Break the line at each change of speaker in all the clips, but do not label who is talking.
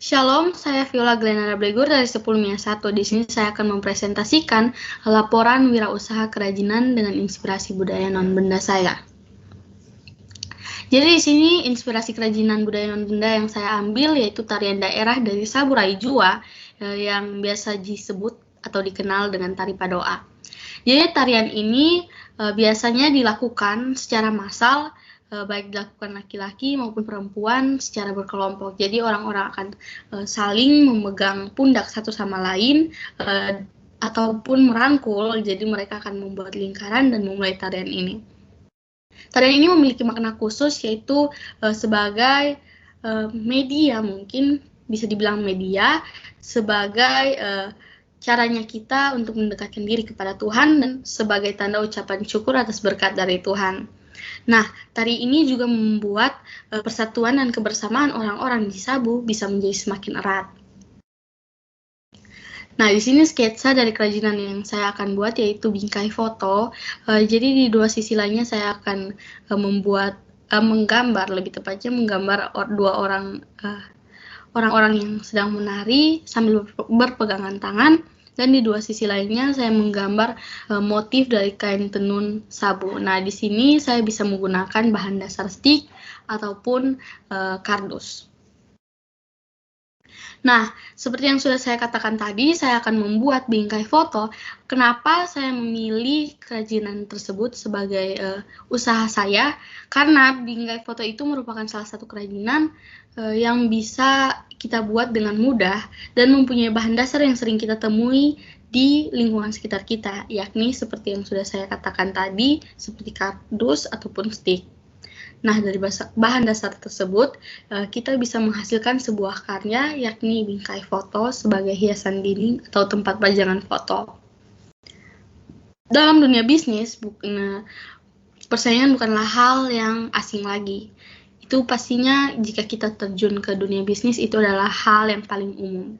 Shalom, saya Viola Glenara Blegur dari 10-1. Di sini saya akan mempresentasikan laporan wirausaha kerajinan dengan inspirasi budaya non-benda saya. Jadi di sini inspirasi kerajinan budaya non-benda yang saya ambil yaitu tarian daerah dari Saburai Jua yang biasa disebut atau dikenal dengan tari Padoa. Jadi tarian ini biasanya dilakukan secara massal, baik dilakukan laki-laki maupun perempuan secara berkelompok. Jadi orang-orang akan saling memegang pundak satu sama lain ataupun merangkul. Jadi mereka akan membuat lingkaran dan memulai tarian ini. Tarian ini memiliki makna khusus yaitu sebagai media, mungkin bisa dibilang media sebagai caranya kita untuk mendekatkan diri kepada Tuhan dan sebagai tanda ucapan syukur atas berkat dari Tuhan. Nah, tari ini juga membuat persatuan dan kebersamaan orang-orang di Sabu bisa menjadi semakin erat. Nah, di sini sketsa dari kerajinan yang saya akan buat yaitu bingkai foto. Jadi di dua sisi lainnya saya akan menggambar, lebih tepatnya menggambar dua orang-orang yang sedang menari sambil berpegangan tangan, dan di dua sisi lainnya saya menggambar motif dari kain tenun Sabu. Nah, di sini saya bisa menggunakan bahan dasar stick ataupun kardus. Nah, seperti yang sudah saya katakan tadi, saya akan membuat bingkai foto. Kenapa saya memilih kerajinan tersebut sebagai usaha saya? Karena bingkai foto itu merupakan salah satu kerajinan yang bisa kita buat dengan mudah dan mempunyai bahan dasar yang sering kita temui di lingkungan sekitar kita, yakni seperti yang sudah saya katakan tadi, seperti kardus ataupun stick. Nah, dari bahan dasar tersebut, kita bisa menghasilkan sebuah karya, yakni bingkai foto sebagai hiasan dinding atau tempat pajangan foto. Dalam dunia bisnis, persaingan bukanlah hal yang asing lagi. Itu pastinya jika kita terjun ke dunia bisnis, itu adalah hal yang paling umum.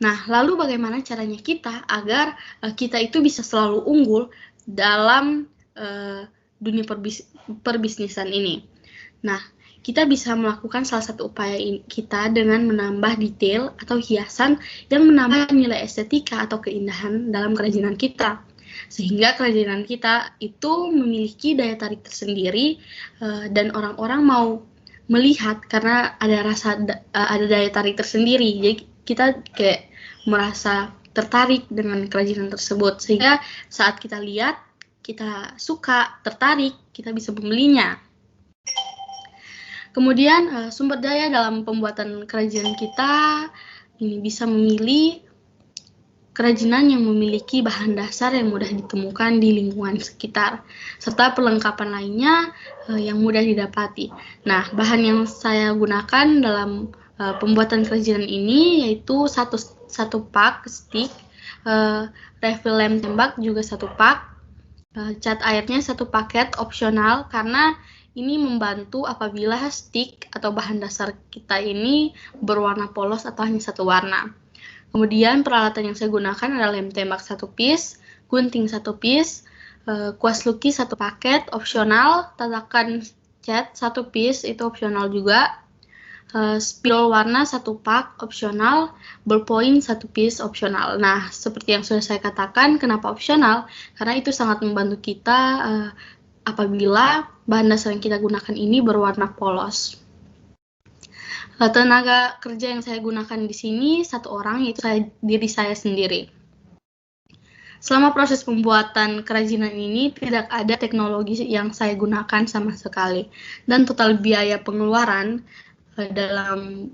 Nah, lalu bagaimana caranya kita agar kita itu bisa selalu unggul dalam dunia perbisnisan ini? Nah, kita bisa melakukan salah satu upaya kita dengan menambah detail atau hiasan yang menambah nilai estetika atau keindahan dalam kerajinan kita. Sehingga kerajinan kita itu memiliki daya tarik tersendiri dan orang-orang mau melihat karena ada daya tarik tersendiri. Jadi kita kayak merasa tertarik dengan kerajinan tersebut, sehingga saat kita lihat, kita suka, tertarik, kita bisa membelinya. Kemudian sumber daya dalam pembuatan kerajinan kita ini bisa memilih kerajinan yang memiliki bahan dasar yang mudah ditemukan di lingkungan sekitar, serta perlengkapan lainnya yang mudah didapati. Nah, bahan yang saya gunakan dalam pembuatan kerajinan ini yaitu satu pak stick, refill lem tembak juga satu pak, cat airnya satu paket opsional karena ini membantu apabila stick atau bahan dasar kita ini berwarna polos atau hanya satu warna. Kemudian peralatan yang saya gunakan adalah lem tembak satu piece, gunting satu piece, kuas lukis satu paket opsional, tatakan cat satu piece itu opsional juga, spidol warna satu pak opsional, ballpoint satu piece opsional. Nah, seperti yang sudah saya katakan, kenapa opsional? Karena itu sangat membantu kita apabila bahan dasar yang kita gunakan ini berwarna polos. Tenaga kerja yang saya gunakan di sini satu orang, yaitu diri saya sendiri. Selama proses pembuatan kerajinan ini tidak ada teknologi yang saya gunakan sama sekali, dan total biaya pengeluaran dalam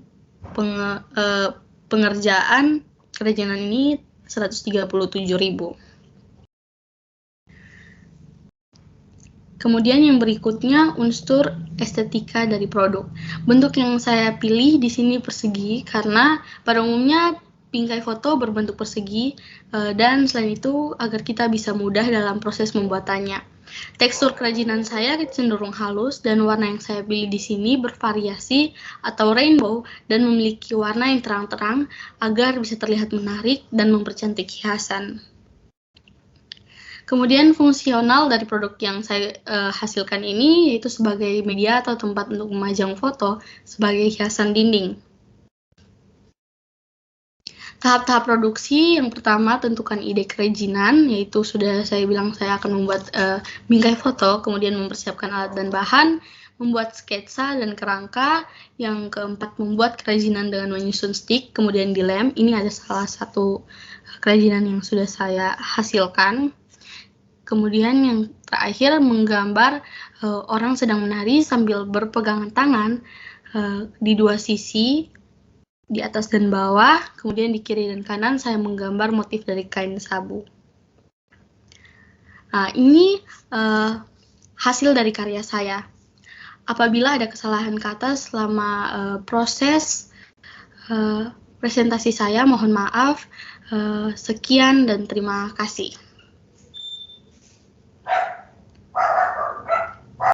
pengerjaan kerajinan ini 137.000. Kemudian yang berikutnya unsur estetika dari produk. Bentuk yang saya pilih di sini persegi karena pada umumnya bingkai foto berbentuk persegi dan selain itu agar kita bisa mudah dalam proses pembuatannya. Tekstur kerajinan saya cenderung halus dan warna yang saya pilih di sini bervariasi atau rainbow dan memiliki warna yang terang-terang agar bisa terlihat menarik dan mempercantik hiasan. Kemudian fungsional dari produk yang saya hasilkan ini yaitu sebagai media atau tempat untuk memajang foto sebagai hiasan dinding. Tahap-tahap produksi, yang pertama tentukan ide kerajinan, yaitu sudah saya bilang saya akan membuat bingkai foto, kemudian mempersiapkan alat dan bahan, membuat sketsa dan kerangka, yang keempat membuat kerajinan dengan menyusun stick, kemudian dilem. Ini ada salah satu kerajinan yang sudah saya hasilkan. Kemudian yang terakhir menggambar orang sedang menari sambil berpegangan tangan di dua sisi, di atas dan bawah, kemudian di kiri dan kanan saya menggambar motif dari kain sabu. Nah, ini hasil dari karya saya. Apabila ada kesalahan kata selama proses presentasi saya, mohon maaf. Sekian dan terima kasih.